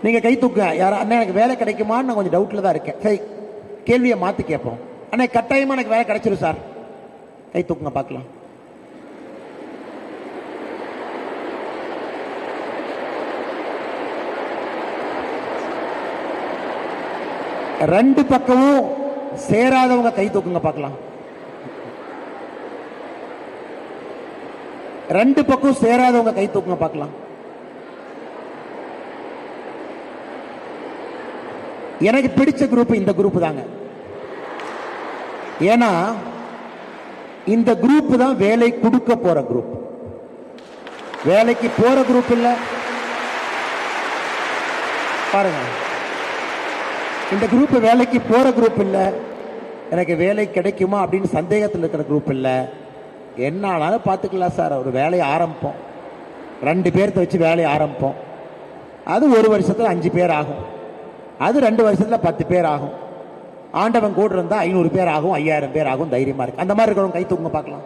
நீங்க கை தூக்குங்க. யாரா அண்ணா எனக்கு வேலை கிடைக்குமான்னு நான் கொஞ்சம் டவுட்ல தான் இருக்கேன். சரி, கேள்வியை மாத்தி கேட்போம். அண்ணா கட்டாயமா எனக்கு வேலை கிடைச்சிரும் சார். கை தூக்குங்க பார்க்கலாம். ரெண்டு பக்கமும் சேராதவங்க கை தூக்குங்க பார்க்கலாம். ரெண்டு பக்கம் சேராதவங்க கை தூக்குங்க பார்க்கலாம். எனக்கு பிடிச்ச குரூப் இந்த குரூப் தாங்க. ஏன்னா இந்த குரூப் தான் வேலை கொடுக்க போற குரூப், வேலைக்கு போற குரூப் இல்ல. பாருங்க, இந்த குரூப் வேலைக்கு போற குரூப் இல்ல, எனக்கு வேலை கிடைக்குமா அப்படின்னு சந்தேகத்தில் இருக்கிற குரூப் இல்ல. என்ன ஆனாலும் பார்த்துக்கலாம் சார், ஒரு வேலையை ஆரம்பிப்போம், 2 பேர்த்த வச்சு வேலையை ஆரம்பிப்போம், அது 1 வருஷத்துல 5 பேர் ஆகும், அது 2 வருஷத்துல 10 பேர் ஆகும், ஆண்டவன் கூட இருந்தா 500 பேர் ஆகும், 5000 பேர் ஆகும். தைரியமா இருக்கு. அந்த மாதிரி இருக்கிறவங்க கை தூக்குங்க பார்க்கலாம்.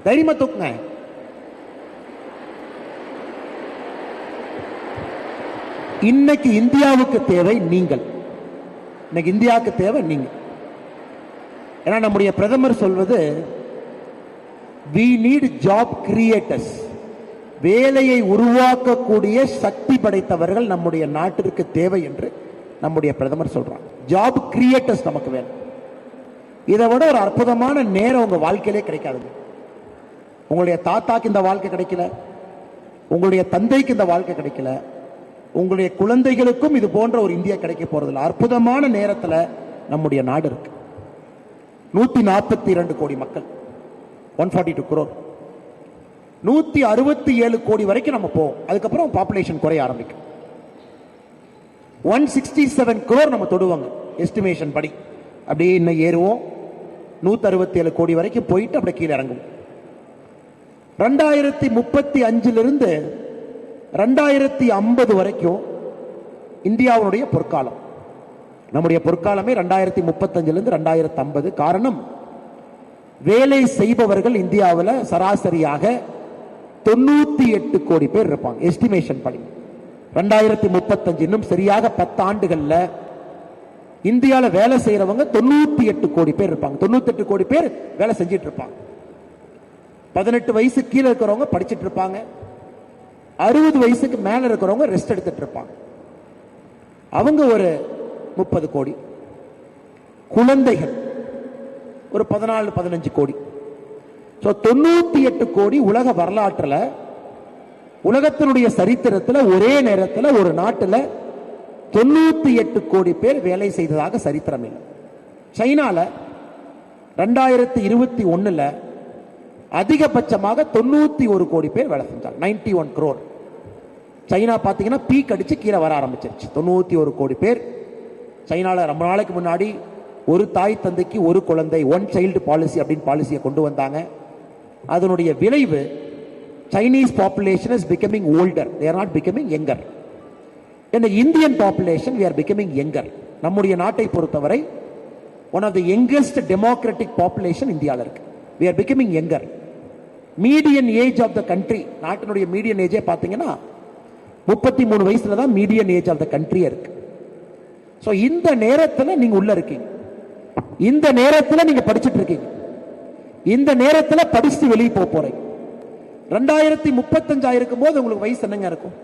தைரியமா தூக்குங்க. இன்னைக்கு இந்தியாவுக்கு தேவை நீங்கள். இன்னைக்கு இந்தியாவுக்கு தேவை நீங்க. ஏன்னா நம்முடைய பிரதமர் சொல்வது we need job creators, வேலையை உருவாக்கக்கூடிய சக்தி படைத்தவர்கள் நம்முடைய நாட்டிற்கு தேவை என்று நம்முடைய பிரதமர் சொல்றாங்க. ஜாப் கிரியேட்டர்ஸ் நமக்கு வேணும். இதை விட ஒரு அற்புதமான நேரம் உங்க வாழ்க்கையிலே கிடைக்காதுங்க. உங்களுடைய தாத்தாக்கு இந்த வாழ்க்கை கிடைக்கல, உங்களுடைய தந்தைக்கு இந்த வாழ்க்கை கிடைக்கல, உங்களுடைய குழந்தைகளுக்கும் இது போன்ற ஒரு இந்தியா கிடைக்க போறதில்லை. அற்புதமான நேரத்தில் நம்முடைய நாடு இருக்கு. 142 கோடி மக்கள், 142 crore, 167 கோடி வரைக்கும் நம்ம போவோம். அதுக்கப்புறம் பாப்புலேஷன் குறைய ஆரம்பிக்கும். 167 crore நம்ம தொடுவாங்க எஸ்டிமேஷன் படி. அப்படியே இன்னும் ஏறுவோம், 167 கோடி வரைக்கும் போயிட்டு அப்படியே கீழே இறங்கும். 2035 2050 வரைக்கும் இந்தியாவுடைய பொற்காலம். நம்முடைய பொற்காலமே 2035 2050. காரணம், வேலை செய்பவர்கள் இந்தியாவில் சராசரியாக 98 கோடி பேர் இருப்பாங்க எஸ்டிமேஷன் படி. 2035 இன்னும் சரியாக 10 ஆண்டுகள்ல இந்தியாவில் வேலை செய்யறவங்க 98 கோடி பேர் இருப்பாங்க. 98 கோடி பேர் வேலை செஞ்சிட்டு இருப்பாங்க. 18 வயசு கீழே இருக்கிறவங்க படிச்சுட்டு இருப்பாங்க. 60 வயசுக்கு மேல இருக்கிறவங்க ரெஸ்ட் எடுத்துட்டு இருப்பாங்க. அவங்க ஒரு 30 கோடி. குழந்தைகள் ஒரு 14-15 கோடி. 98 கோடி. உலக வரலாற்றில், உலகத்தினுடைய சரித்திரத்தில் ஒரே நேரத்தில் ஒரு நாட்டில் 98 கோடி பேர் வேலை செய்ததாக சரித்திரம் இல்லை. சைனால 2021 அதிகபட்சமாக 91 கோடி பேர் வேலை செஞ்சாங்க. 91 crore. சைனா பார்த்தீங்கன்னா பீக் அடிச்சு கீழே வர ஆரம்பிச்சிருச்சு. 91 கோடி பேர் சைனால. ரொம்ப நாளைக்கு முன்னாடி ஒரு தாய் தந்தைக்கு ஒரு குழந்தை, 1 child பாலிசி அப்படின்னு பாலிசியை கொண்டு வந்தாங்க. அதனுடைய விளைவு Chinese population is becoming older, they are not becoming younger. In the Indian population we are becoming younger. நம்முடைய நாட்டை பொறுத்தவரை one of the youngest democratic population இந்தியாவில் இருக்கு. We are becoming younger. Median age of the country, நாட்டினுடைய median age பார்த்தீங்கன்னா 33 வயசுல தான் median age of the country இருக்கு. ஸோ இந்த நேரத்தில் நீங்க உள்ள இருக்கீங்க, இந்த நேரத்தில் நீங்க படிச்சுட்டு இருக்கீங்க, இந்த நேரத்தில் படிச்சு வெளியே போக போறீங்க. 2035 இருக்கும் போது உங்களுக்கு வயசு என்னங்க இருக்கும்?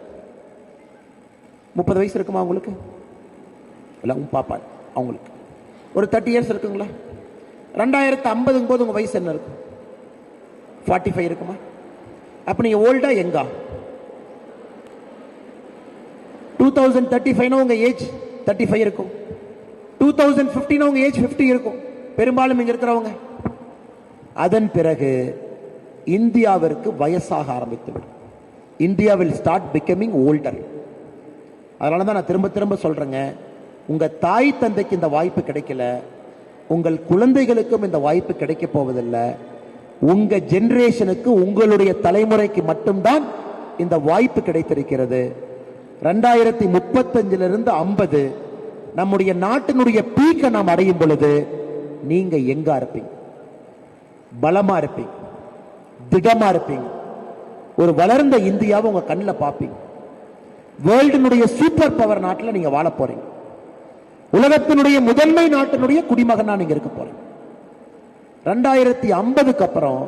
30 வயசு இருக்குமா உங்களுக்கு? இல்ல உங்க பாப்பா அவங்களுக்கு ஒரு 30 இயர்ஸ் இருக்குங்களா? 2050 போது உங்க வயசு என்ன இருக்கும்? 45 இருக்குமா? அப்ப நீங்க ஓல்டா எங்கா? 2035 உங்க ஏஜ் 35 இருக்கும். 2015 உங்க ஏஜ் 50 இருக்கும் பெரும்பாலும் இங்க இருக்கிறவங்க. அதன் பிறகு இந்தியாவிற்கு வயசாக ஆரம்பித்துவிடும். India will start becoming older. அதனால தான் நான் திரும்ப திரும்ப சொல்றேங்க, உங்க தாய் தந்தைக்கு இந்த வாய்ப்பு கிடைக்கல, உங்கள் குழந்தைகளுக்கும் இந்த வாய்ப்பு கிடைக்க போவதில்லை. உங்க ஜெனரேஷனுக்கு, உங்களுடைய தலைமுறைக்கு மட்டும்தான் இந்த வாய்ப்பு கிடைத்திருக்கிறது. 2035 50 நம்முடைய நாட்டினுடைய பீக்கை நாம் அடையும் பொழுது நீங்க எங்க இருப்பீங்க? பலமா இருப்பீங்க, திடமா இருப்பீங்க, ஒரு வளர்ந்த இந்தியாவை உங்க கண்ணில் பார்ப்பீங்க. வேர்ல்டினுடைய சூப்பர் பவர் நாட்டில் நீங்க வாழ போறீங்க. உலகத்தினுடைய முதன்மை நாட்டினுடைய குடிமகனா நீங்க இருக்க போறீங்க. 2050க்கு அப்புறம்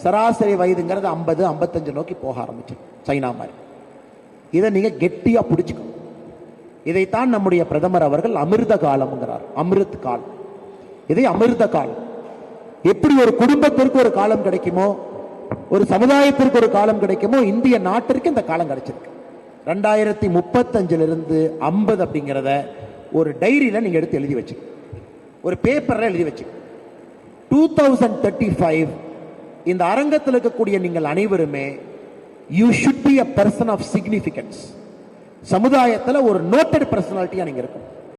சராசரி வயதுங்கிறது 50-55 நோக்கி போக ஆரம்பிச்சு சைனா மாதிரி. இதை நீங்க கெட்டியா பிடிச்சுக்கணும். இதைத்தான் நம்முடைய பிரதமர் அவர்கள் அமிர்த காலம்ங்கிறார். அமிர்த் காலம், இதை அமிர்த காலம். எப்படி ஒரு குடும்பத்திற்கு ஒரு காலம் கிடைக்குமோ, ஒரு சமுதாயத்திற்கு ஒரு காலம் கிடைக்குமோ, இந்திய நாட்டிற்கு இந்த காலம் கிடைச்சிருக்கு. 2035 50 அப்படிங்கிறத ஒரு டைரியில நீங்க எடுத்து எழுதி வச்சு, ஒரு பேப்பர்ல எழுதி வச்சு, 2035 இந்த அரங்கத்தில் இருக்கக்கூடிய நீங்கள் அனைவருமே you should be a person of significance. சமுதாயத்தில் ஒரு நோட்டட் பர்சனாலிட்டியா நீங்க இருக்கும்.